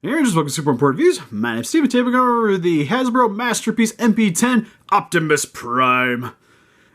Here, just welcome to Super Important Views. My name's Steven, taking over the Hasbro Masterpiece MP-10 Optimus Prime.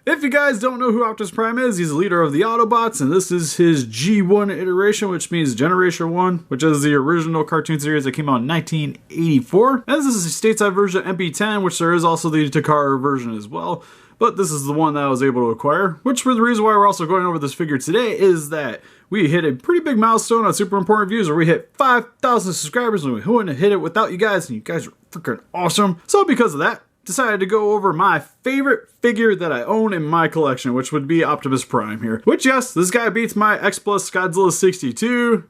If you guys don't know who Optimus Prime is, he's the leader of the Autobots, and this is his G1 iteration, which means Generation 1, which is the original cartoon series that came out in 1984. And this is the stateside version of MP-10, which there is also the Takara version as well. But this is the one that I was able to acquire, which for the reason why we're also going over this figure today is that we hit a pretty big milestone on Super Important Views where we hit 5,000 subscribers, and we wouldn't have hit it without you guys, and you guys are freaking awesome. So because of that, decided to go over my favorite figure that I own in my collection, which would be Optimus Prime here. Which, yes, this guy beats my X Plus Godzilla 62,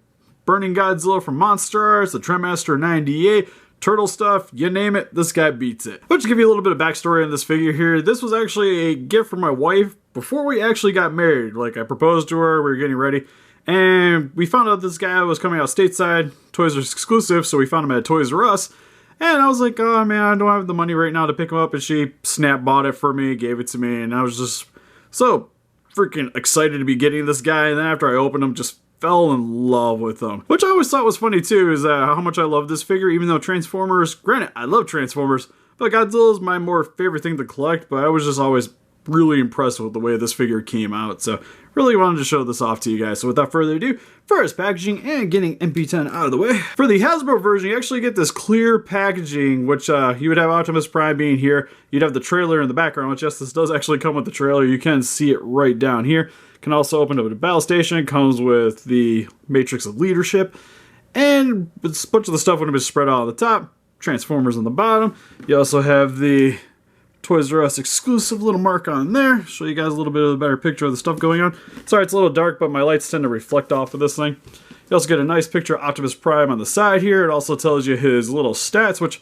Burning Godzilla from Monster Arts, the Trendmaster 98, Turtle stuff, you name it, this guy beats it. But to give you a little bit of backstory on this figure here, this was actually a gift from my wife before we actually got married. Like, I proposed to her, we were getting ready, and we found out this guy was coming out stateside, Toys R Us exclusive, so we found him at Toys R Us. And I was like, oh man, I don't have the money right now to pick him up, and she snap bought it for me, gave it to me, and I was just so freaking excited to be getting this guy, and then after I opened him, just fell in love with them. Which I always thought was funny too, is how much I love this figure, even though Transformers, granted, I love Transformers, but Godzilla is my more favorite thing to collect, but I was just always really impressed with the way this figure came out, so really wanted to show this off to you guys. So without further ado, first packaging and getting MP-10 out of the way. For the Hasbro version, you actually get this clear packaging, which you would have Optimus Prime being here. You'd have the trailer in the background, which yes, this does actually come with the trailer. You can see it right down here. Can also open up the battle station. It comes with the Matrix of Leadership, and a bunch of the stuff would have been spread out on the top. Transformers on the bottom. You also have the Toys R Us exclusive little mark on there. Show you guys a little bit of a better picture of the stuff going on. Sorry, it's a little dark, but my lights tend to reflect off of this thing. You also get a nice picture of Optimus Prime on the side here. It also tells you his little stats, which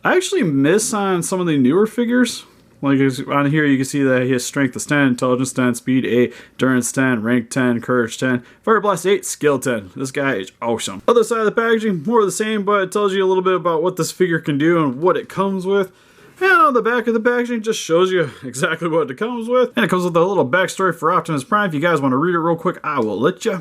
I actually miss on some of the newer figures. Like on here, you can see that he has strength is 10, intelligence 10, speed 8, endurance 10, rank 10, courage 10, fire blast 8, skill 10. This guy is awesome. Other side of the packaging, more of the same, but it tells you a little bit about what this figure can do and what it comes with. And on the back of the packaging, just shows you exactly what it comes with. And it comes with a little backstory for Optimus Prime. If you guys want to read it real quick, I will let you.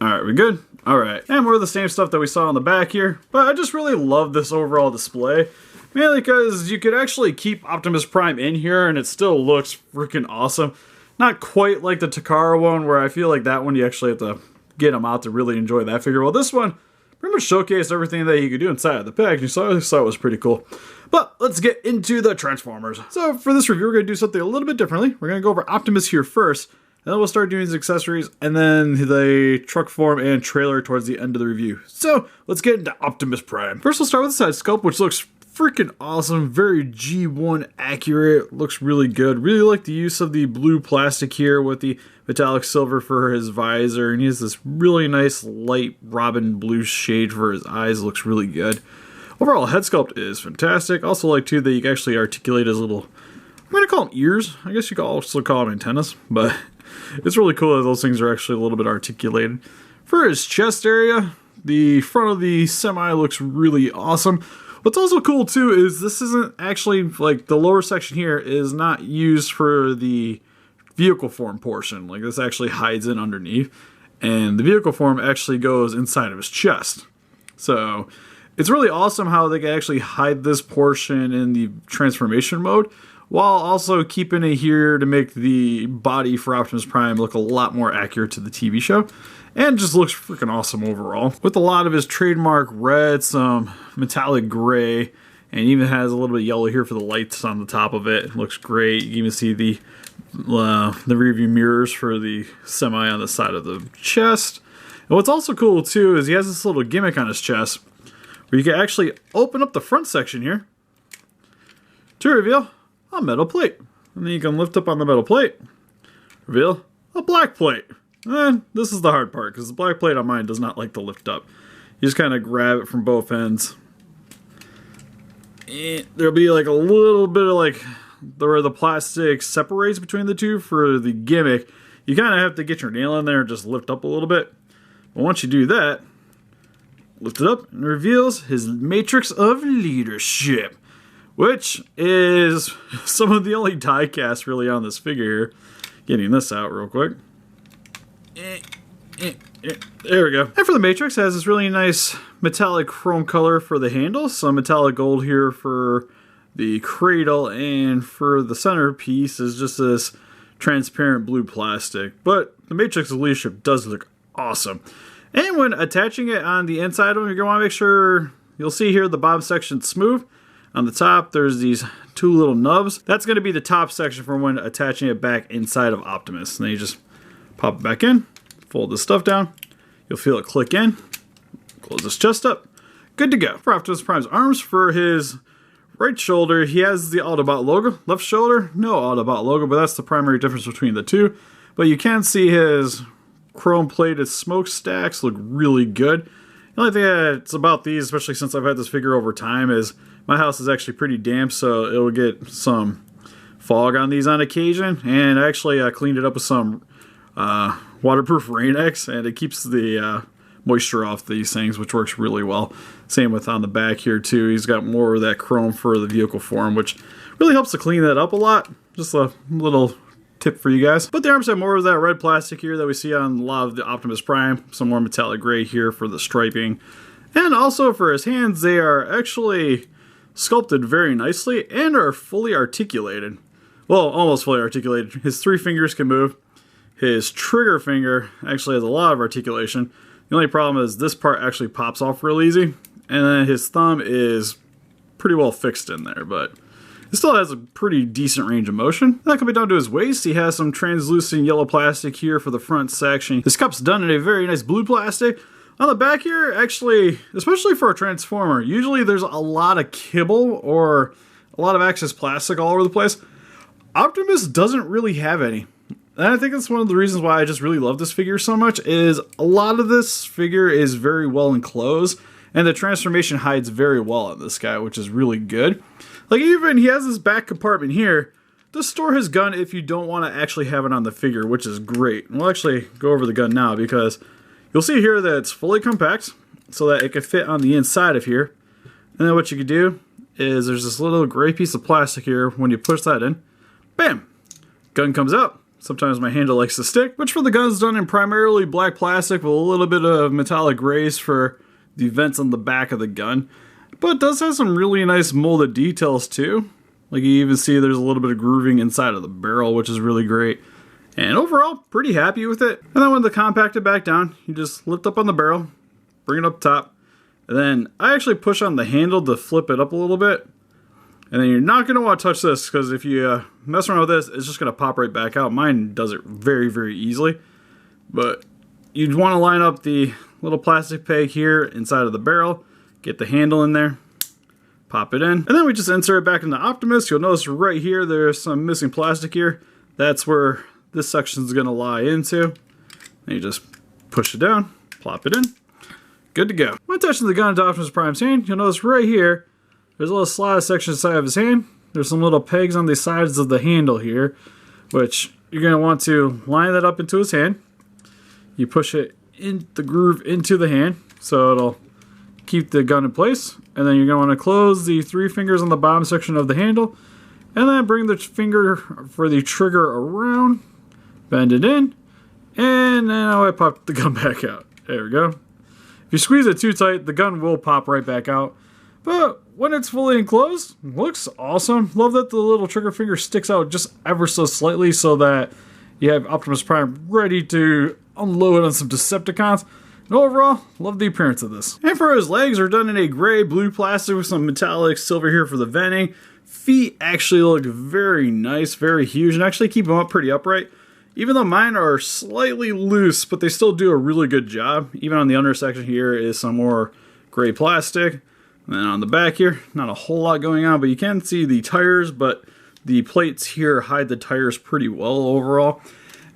Alright, we good? Alright. And more of the same stuff that we saw on the back here. But I just really love this overall display. Mainly because you could actually keep Optimus Prime in here and it still looks freaking awesome. Not quite like the Takara one, where I feel like that one you actually have to get him out to really enjoy that figure. Well, this one pretty much showcased everything that you could do inside of the packaging, so I thought it was pretty cool. But let's get into the Transformers. So for this review, we're going to do something a little bit differently. We're going to go over Optimus here first, and then we'll start doing his accessories, and then the truck form and trailer towards the end of the review. So let's get into Optimus Prime. First, we'll start with the side sculpt, which looks freaking awesome, very G1 accurate, looks really good. Really like the use of the blue plastic here with the metallic silver for his visor, and he has this really nice light robin blue shade for his eyes, looks really good. Overall, head sculpt is fantastic. Also like too that you can actually articulate his little, I'm gonna call them ears, I guess you could also call them antennas, but it's really cool that those things are actually a little bit articulated. For his chest area, the front of the semi looks really awesome. What's also cool too is this isn't actually, like, the lower section here is not used for the vehicle form portion. Like, this actually hides in underneath, and the vehicle form actually goes inside of his chest. So it's really awesome how they can actually hide this portion in the transformation mode while also keeping it here to make the body for Optimus Prime look a lot more accurate to the TV show. And just looks freaking awesome overall. With a lot of his trademark red, some metallic gray, and even has a little bit of yellow here for the lights on the top of it. It looks great. You even see the rear view mirrors for the semi on the side of the chest. And what's also cool too is he has this little gimmick on his chest where you can actually open up the front section here to reveal a metal plate. And then you can lift up on the metal plate, reveal a black plate. And this is the hard part, because the black plate on mine does not like to lift up. You just kind of grab it from both ends. And there'll be like a little bit of like where the plastic separates between the two for the gimmick. You kind of have to get your nail in there and just lift up a little bit. But once you do that, lift it up and it reveals his Matrix of Leadership, which is some of the only die cast really on this figure here. Getting this out real quick. There we go. And for the Matrix, it has this really nice metallic chrome color for the handle, some metallic gold here for the cradle, and for the centerpiece is just this transparent blue plastic. But the Matrix leadership does look awesome. And when attaching it on the inside of them, you're going to want to make sure, you'll see here the bottom section's smooth. On the top, there's these two little nubs. That's going to be the top section for when attaching it back inside of Optimus. And then you just pop it back in, fold this stuff down. You'll feel it click in. Close this chest up. Good to go. For Optimus Prime's arms, for his right shoulder, he has the Autobot logo. Left shoulder, no Autobot logo, but that's the primary difference between the two. But you can see his chrome-plated smokestacks look really good. The only thing that's about these, especially since I've had this figure over time, is my house is actually pretty damp, so it'll get some fog on these on occasion. And actually, I cleaned it up with some waterproof Rain-X, and it keeps the moisture off these things, which works really well. Same with on the back here too. He's got more of that chrome for the vehicle form, which really helps to clean that up a lot. Just a little tip for you guys. But the arms have more of that red plastic here that we see on a lot of the Optimus Prime. Some more metallic gray here for the striping. And also for his hands, they are actually sculpted very nicely and are fully articulated. Well, almost fully articulated. His 3 fingers can move. His trigger finger actually has a lot of articulation. The only problem is this part actually pops off real easy. And then his thumb is pretty well fixed in there, but it still has a pretty decent range of motion. That can be down to his waist. He has some translucent yellow plastic here for the front section. His cup's done in a very nice blue plastic. On the back here, actually, especially for a Transformer, usually there's a lot of kibble or a lot of excess plastic all over the place. Optimus doesn't really have any. And I think that's one of the reasons why I just really love this figure so much, is a lot of this figure is very well enclosed, and the transformation hides very well on this guy, which is really good. Like, even he has this back compartment here to store his gun if you don't want to actually have it on the figure, which is great. And we'll actually go over the gun now, because you'll see here that it's fully compact so that it can fit on the inside of here. And then what you can do is there's this little gray piece of plastic here. When you push that in, bam, gun comes out. Sometimes my handle likes to stick, which for the gun is done in primarily black plastic with a little bit of metallic grays for the vents on the back of the gun. But it does have some really nice molded details too. Like, you even see there's a little bit of grooving inside of the barrel, which is really great. And overall, pretty happy with it. And then when they compact it back down, you just lift up on the barrel, bring it up top, and then I actually push on the handle to flip it up a little bit. And then you're not going to want to touch this, because if you mess around with this, it's just going to pop right back out. Mine does it very, very easily. But you'd want to line up the little plastic peg here inside of the barrel, get the handle in there, pop it in, and then we just insert it back into Optimus. You'll notice right here there's some missing plastic here. That's where this section is going to lie into. And you just push it down, plop it in, good to go. When touching the gun to Optimus Prime's hand, you'll notice right here there's a little slot section inside of his hand. There's some little pegs on the sides of the handle here, which you're going to want to line that up into his hand. You push it in the groove into the hand, so it'll keep the gun in place. And then you're going to want to close the 3 fingers on the bottom section of the handle, and then bring the finger for the trigger around, bend it in, and now I pop the gun back out. There we go. If you squeeze it too tight, the gun will pop right back out. But when it's fully enclosed, looks awesome. Love that the little trigger finger sticks out just ever so slightly so that you have Optimus Prime ready to unload on some Decepticons. And overall, love the appearance of this. And for his legs, are done in a gray blue plastic with some metallic silver here for the venting. Feet actually look very nice, very huge, and actually keep them up pretty upright. Even though mine are slightly loose, but they still do a really good job. Even on the under section here is some more gray plastic. And then on the back here, not a whole lot going on, but you can see the tires, but the plates here hide the tires pretty well overall.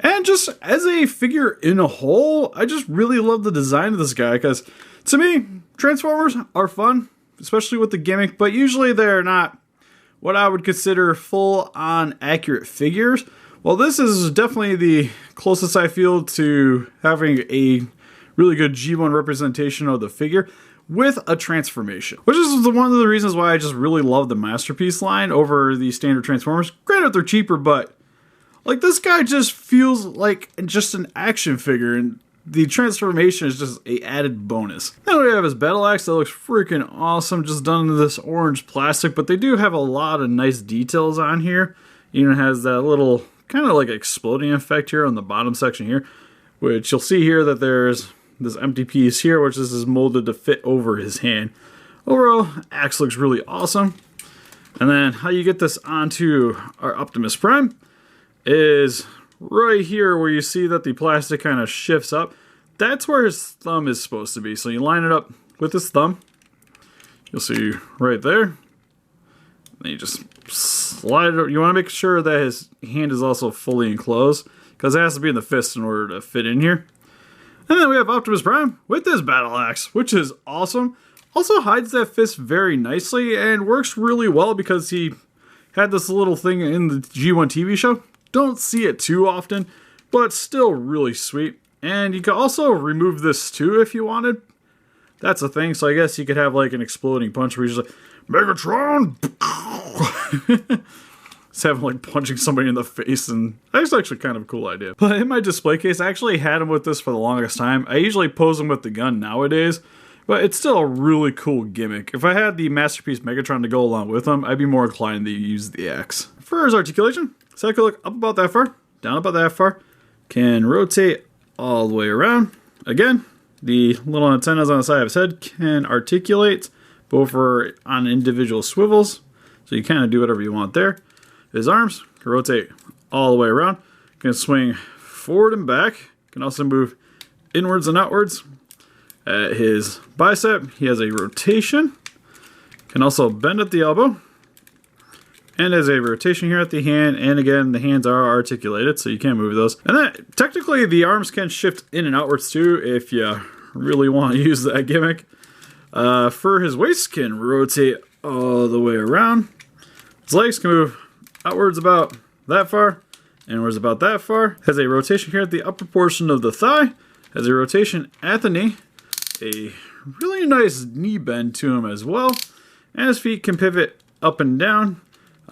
And just as a figure in a whole, I just really love the design of this guy, because to me, Transformers are fun, especially with the gimmick, but usually they're not what I would consider full-on accurate figures. Well, this is definitely the closest I feel to having a really good G1 representation of the figure with a transformation, which is one of the reasons why I just really love the Masterpiece line over the standard Transformers. Granted, they're cheaper, but like, this guy just feels like just an action figure, and the transformation is just a added bonus. Then we have his battle axe that looks freaking awesome, just done in this orange plastic, but they do have a lot of nice details on here. Even has that little kind of like exploding effect here on the bottom section here, which you'll see here that there's this empty piece here, which is molded to fit over his hand. Overall, axe looks really awesome. And then how you get this onto our Optimus Prime is right here where you see that the plastic kind of shifts up. That's where his thumb is supposed to be. So you line it up with his thumb. You'll see right there. Then you just slide it. You want to make sure that his hand is also fully enclosed, because it has to be in the fist in order to fit in here. And then we have Optimus Prime with this battle axe, which is awesome. Also hides that fist very nicely and works really well because he had this little thing in the G1 TV show. Don't see it too often, but still really sweet. And you can also remove this too if you wanted. That's a thing, so I guess you could have like an exploding punch where you're just like, Megatron! Just have him like punching somebody in the face, and that's actually kind of a cool idea. But in my display case, I actually had him with this for the longest time. I usually pose him with the gun nowadays, but it's still a really cool gimmick. If I had the Masterpiece Megatron to go along with him, I'd be more inclined to use the axe. For his articulation, so I could look up about that far, down about that far, can rotate all the way around. Again, the little antennas on the side of his head can articulate, both are on individual swivels, so you kind of do whatever you want there. His arms can rotate all the way around, can swing forward and back, can also move inwards and outwards. At his bicep, he has a rotation, can also bend at the elbow, and has a rotation here at the hand, and again, the hands are articulated, so you can't move those. And then, technically, the arms can shift in and outwards too, if you really want to use that gimmick. For his waist, can rotate all the way around. His legs can move outwards about that far, inwards about that far. Has a rotation here at the upper portion of the thigh. Has a rotation at the knee. A really nice knee bend to him as well. And his feet can pivot up and down.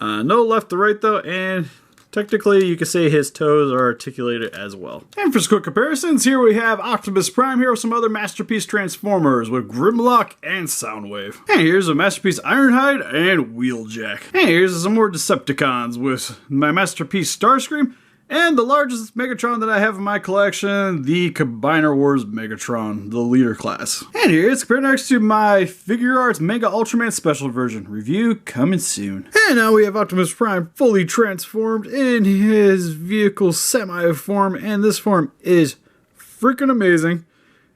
No left to right though, and technically you could say his toes are articulated as well. And for some quick comparisons, here we have Optimus Prime. Here are some other Masterpiece Transformers with Grimlock and Soundwave. And here's a Masterpiece Ironhide and Wheeljack. And here's some more Decepticons with my Masterpiece Starscream. And the largest Megatron that I have in my collection, the Combiner Wars Megatron, the leader class. And here it's compared next to my Figure Arts Mega Ultraman Special Version. Review coming soon. And now we have Optimus Prime fully transformed in his vehicle semi-form, and this form is freaking amazing.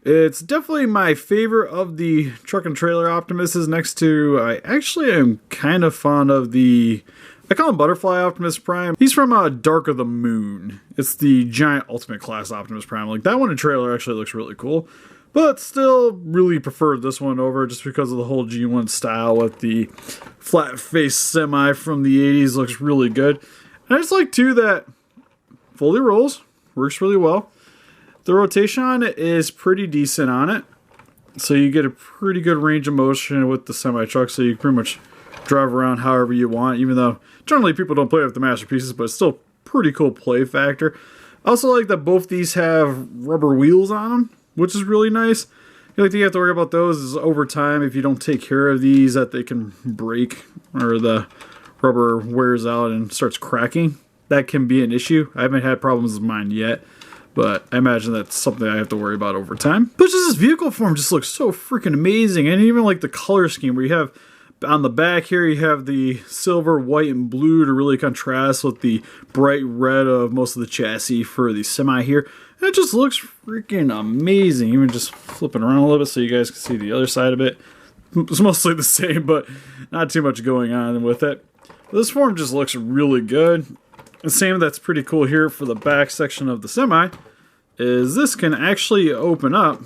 It's definitely my favorite of the truck and trailer Optimuses, next to, I actually am kind of fond of the, I call him Butterfly Optimus Prime. He's from Dark of the Moon. It's the giant Ultimate Class Optimus Prime. Like, that one in trailer actually looks really cool. But still really preferred this one over just because of the whole G1 style with the flat face semi from the 80s. Looks really good. And I just like, too, that fully rolls. Works really well. The rotation on it is pretty decent on it. So you get a pretty good range of motion with the semi-truck. So you pretty much drive around however you want, even though generally people don't play with the Masterpieces, but it's still pretty cool play factor. I also like that both these have rubber wheels on them, which is really nice. The only thing you have to worry about those is over time, if you don't take care of these, that they can break or the rubber wears out and starts cracking. That can be an issue. I haven't had problems with mine yet, but I imagine that's something I have to worry about over time. But just this vehicle form just looks so freaking amazing, and even like the color scheme where you have on the back here, you have the silver, white, and blue to really contrast with the bright red of most of the chassis for the semi here. And it just looks freaking amazing. Even just flipping around a little bit so you guys can see the other side of it. It's mostly the same, but not too much going on with it. This form just looks really good. The same that's pretty cool here for the back section of the semi is this can actually open up.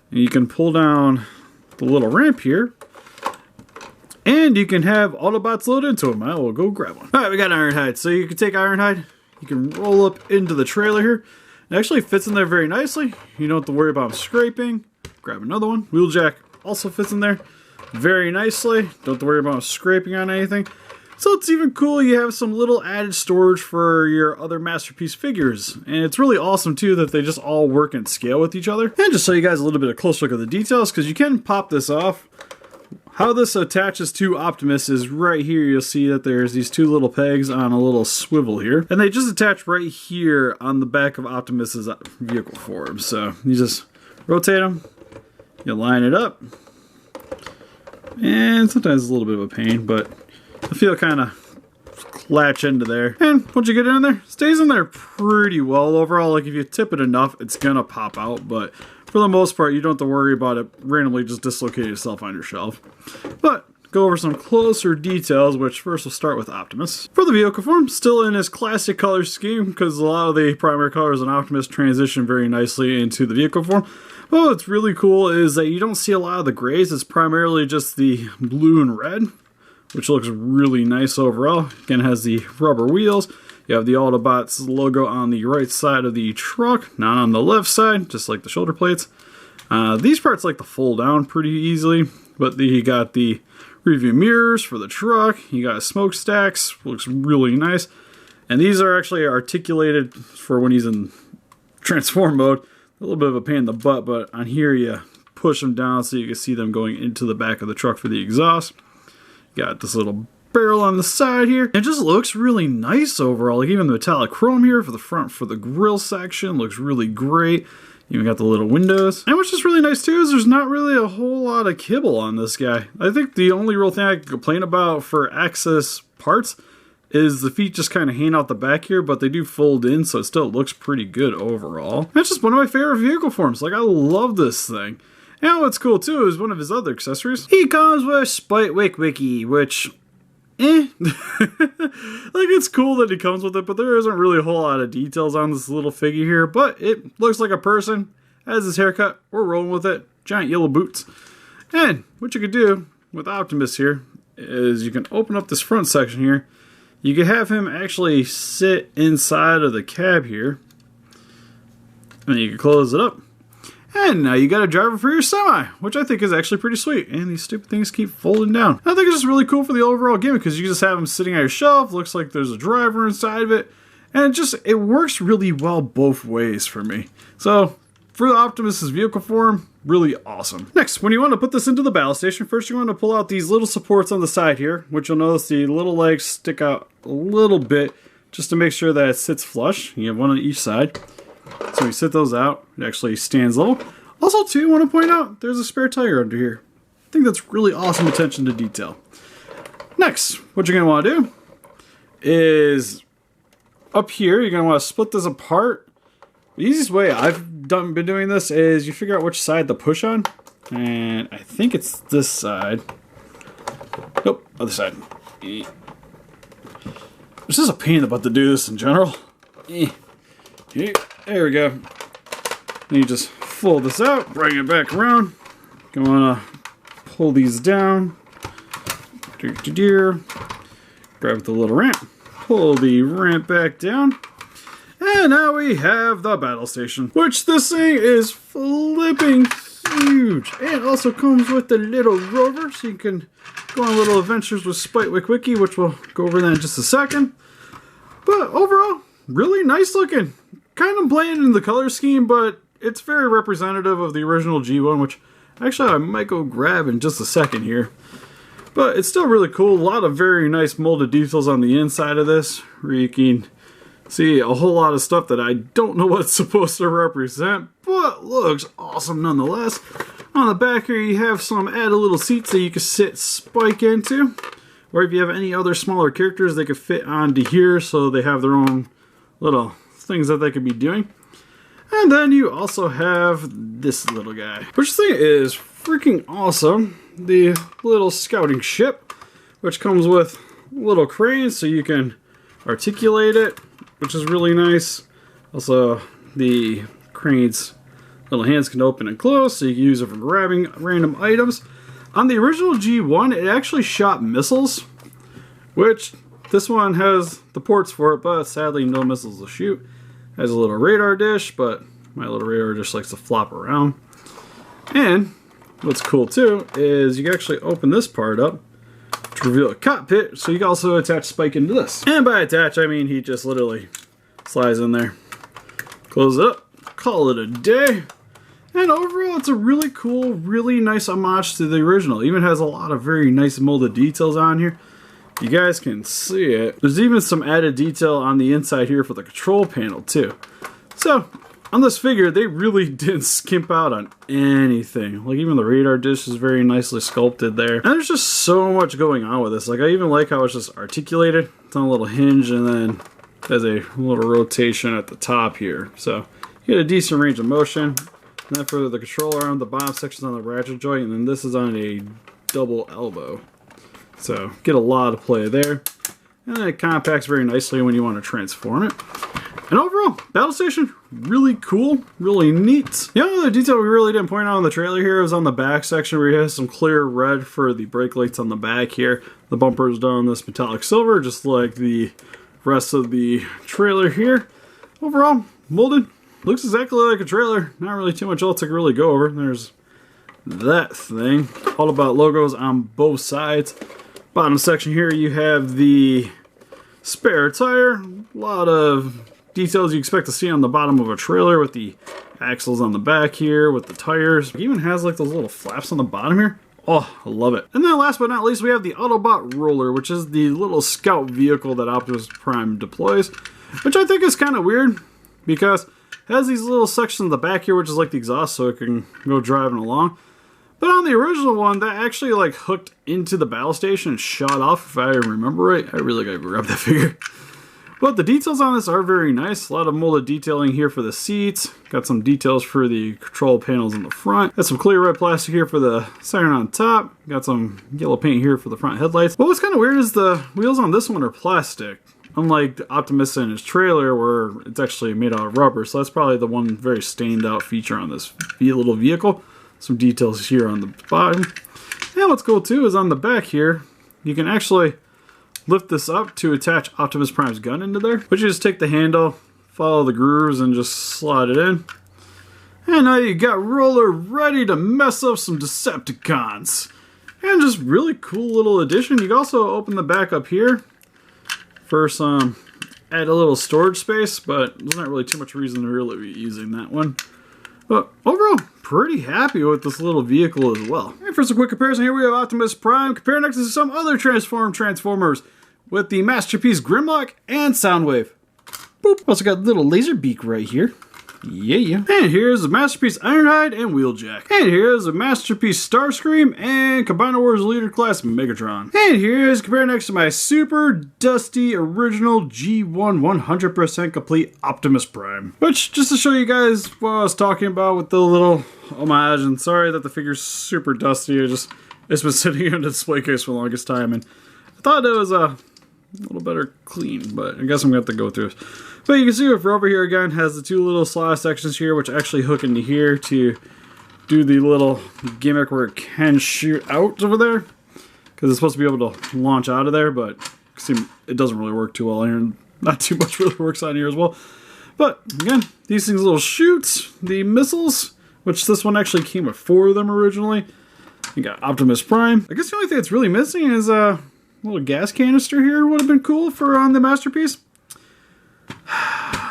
And you can pull down the little ramp here. And you can have Autobots load into them. I will go grab one. Alright, we got Ironhide. So you can take Ironhide, you can roll up into the trailer here. It actually fits in there very nicely. You don't have to worry about scraping. Grab another one. Wheeljack also fits in there very nicely. Don't have to worry about scraping on anything. So it's even cool, you have some little added storage for your other Masterpiece figures. And it's really awesome too that they just all work and scale with each other. And just show you guys a little bit of a closer look at the details, because you can pop this off. How this attaches to Optimus is right here. You'll see that there's these two little pegs on a little swivel here. And they just attach right here on the back of Optimus's vehicle form. So you just rotate them, you line it up, and sometimes it's a little bit of a pain, but the feel kind of latch into there. And once you get it in there, it stays in there pretty well overall. Like if you tip it enough, it's gonna pop out, but for the most part, you don't have to worry about it randomly just dislocating itself on your shelf. But go over some closer details, which first we'll start with Optimus. For the vehicle form, still in his classic color scheme, because a lot of the primary colors in Optimus transition very nicely into the vehicle form. But what's really cool is that you don't see a lot of the grays. It's primarily just the blue and red, which looks really nice overall. Again, it has the rubber wheels. You have the Autobots logo on the right side of the truck, not on the left side, just like the shoulder plates. These parts like to fold down pretty easily, but you got the rearview mirrors for the truck. You got smokestacks, looks really nice. And these are actually articulated for when he's in transform mode. A little bit of a pain in the butt, but on here you push them down so you can see them going into the back of the truck for the exhaust. You got this little barrel on the side here. It just looks really nice overall. Like even the metallic chrome here for the front for the grill section looks really great. Even got the little windows. And what's just really nice too is there's not really a whole lot of kibble on this guy. I think the only real thing I can complain about for access parts is the feet just kind of hang out the back here, but they do fold in, so it still looks pretty good overall. That's just one of my favorite vehicle forms. Like I love this thing. And what's cool too is one of his other accessories. He comes with Spite Wick Wiki, which like it's cool that he comes with it, but there isn't really a whole lot of details on this little figure here. But it looks like a person, has his haircut, we're rolling with it, giant yellow boots. And what you could do with Optimus here is you can open up this front section here. You can have him actually sit inside of the cab here, and you can close it up. And now you got a driver for your semi, which I think is actually pretty sweet. And these stupid things keep folding down. I think it's just really cool for the overall gimmick because you just have them sitting on your shelf. Looks like there's a driver inside of it. And it works really well both ways for me. So for the Optimus's vehicle form, really awesome. Next, when you want to put this into the battle station, first you want to pull out these little supports on the side here, which you'll notice the little legs stick out a little bit just to make sure that it sits flush. You have one on each side. So you sit those out, it actually stands level. Also too, I want to point out, there's a spare tire under here. I think that's really awesome attention to detail. Next, what you're going to want to do is up here, you're going to want to split this apart. The easiest way I've been doing this is you figure out which side to push on. And I think it's this side. Nope, other side. It's just a pain in the butt to do this in general. There we go. Then you just fold this out, bring it back around. You want to pull these down. Grab the little ramp. Pull the ramp back down. And now we have the battle station, which this thing is flipping huge. And also comes with the little rover, so you can go on little adventures with Spite Wick Wiki, which we'll go over that in just a second. But overall, really nice looking. Kind of bland in the color scheme, but it's very representative of the original G1, which actually I might go grab in just a second here. But it's still really cool. A lot of very nice molded details on the inside of this, where you can see a whole lot of stuff that I don't know what it's supposed to represent, but looks awesome nonetheless. On the back here you have some added little seats that you can sit Spike into, or if you have any other smaller characters they could fit onto here, so they have their own little things that they could be doing. And then you also have this little guy, which thing is freaking awesome. The little scouting ship, which comes with little cranes so you can articulate it, which is really nice. Also, the crane's little hands can open and close, so you can use it for grabbing random items. On the original G1, it actually shot missiles, which this one has the ports for it, but sadly no missiles to shoot. Has a little radar dish, but my little radar dish likes to flop around. And what's cool too is you can actually open this part up, to reveal a cockpit, so you can also attach Spike into this. And by attach, I mean he just literally slides in there. Close it up, call it a day. And overall, it's a really cool, really nice homage to the original. It even has a lot of very nice molded details on here. You guys can see it. There's even some added detail on the inside here for the control panel too. So, on this figure, they really didn't skimp out on anything. Like, even the radar dish is very nicely sculpted there. And there's just so much going on with this. Like, I even like how it's just articulated. It's on a little hinge and then has a little rotation at the top here. So, you get a decent range of motion. And then for the control arm, the bottom section's on the ratchet joint, and then this is on a double elbow. So, get a lot of play there. And then it compacts very nicely when you want to transform it. And overall, Battle Station, really cool, really neat. The only other detail we really didn't point out on the trailer here is on the back section where you have some clear red for the brake lights on the back here. The bumper is done this metallic silver, just like the rest of the trailer here. Overall, molded, looks exactly like a trailer. Not really too much else I can really go over. There's that thing. Autobot logos on both sides. Bottom section here you have the spare tire. A lot of details you expect to see on the bottom of a trailer with the axles on the back here with the tires. It even has like those little flaps on the bottom here. Oh, I love it. And then last but not least, we have the Autobot Roller, which is the little scout vehicle that Optimus Prime deploys, which I think is kind of weird because it has these little sections in the back here, which is like the exhaust so it can go driving along. But on the original one, that actually like hooked into the battle station and shot off, if I remember right. I really gotta grab that figure. But the details on this are very nice. A lot of molded detailing here for the seats. Got some details for the control panels in the front. Got some clear red plastic here for the siren on top. Got some yellow paint here for the front headlights. But what's kind of weird is the wheels on this one are plastic. Unlike the Optimus in his trailer where it's actually made out of rubber. So that's probably the one very stained out feature on this little vehicle. Some details here on the bottom. And what's cool too is on the back here, you can actually lift this up to attach Optimus Prime's gun into there. But you just take the handle, follow the grooves, and just slide it in. And now you got Roller ready to mess up some Decepticons. And just really cool little addition. You can also open the back up here for some, add a little storage space, but there's not really too much reason to really be using that one. But overall, pretty happy with this little vehicle as well. And for some quick comparison, here we have Optimus Prime compared next to some other Transformers with the Masterpiece Grimlock and Soundwave. Boop. Also got a little laser beak right here. Yeah. And here's the Masterpiece Ironhide and Wheeljack. And here's the Masterpiece Starscream and Combiner Wars Leader Class Megatron. And here's compared next to my super dusty original G1 100% complete Optimus Prime. Which, just to show you guys what I was talking about with the little homage, and sorry that the figure's super dusty, it's been sitting in a display case for the longest time, and I thought it was a little better clean, but I guess I'm going to have to go through it. But you can see if we're over here again, has the two little slot sections here, which actually hook into here to do the little gimmick where it can shoot out over there. Because it's supposed to be able to launch out of there, but it doesn't really work too well here. And not too much really works on here as well. But again, these things little shoots, the missiles, which this one actually came with 4 of them originally. You got Optimus Prime. I guess the only thing that's really missing is a little gas canister here. Would have been cool for on the Masterpiece.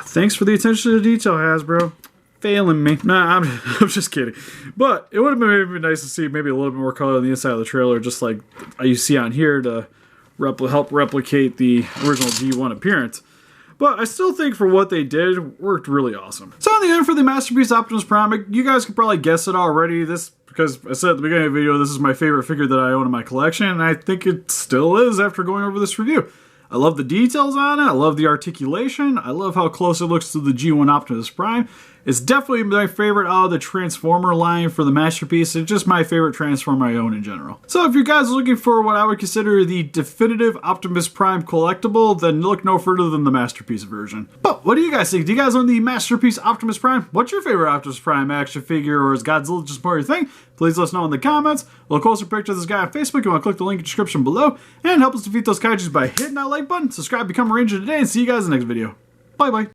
Thanks for the attention to detail, Hasbro. Failing me. Nah, I'm just kidding. But it would have been maybe nice to see maybe a little bit more color on the inside of the trailer, just like you see on here to help replicate the original G1 appearance. But I still think for what they did, worked really awesome. So in the end for the Masterpiece Optimus Prime, you guys can probably guess it already. Because I said at the beginning of the video, this is my favorite figure that I own in my collection, and I think it still is after going over this review. I love the details on it, I love the articulation, I love how close it looks to the G1 Optimus Prime. It's definitely my favorite out of the Transformer line for the Masterpiece. It's just my favorite Transformer I own in general. So if you guys are looking for what I would consider the definitive Optimus Prime collectible, then look no further than the Masterpiece version. But what do you guys think? Do you guys own the Masterpiece Optimus Prime? What's your favorite Optimus Prime action figure, or is Godzilla just more your thing? Please let us know in the comments. A little closer picture of this guy on Facebook. You want to click the link in the description below. And help us defeat those kaijus by hitting that like button. Subscribe, become a ranger today, and see you guys in the next video. Bye-bye.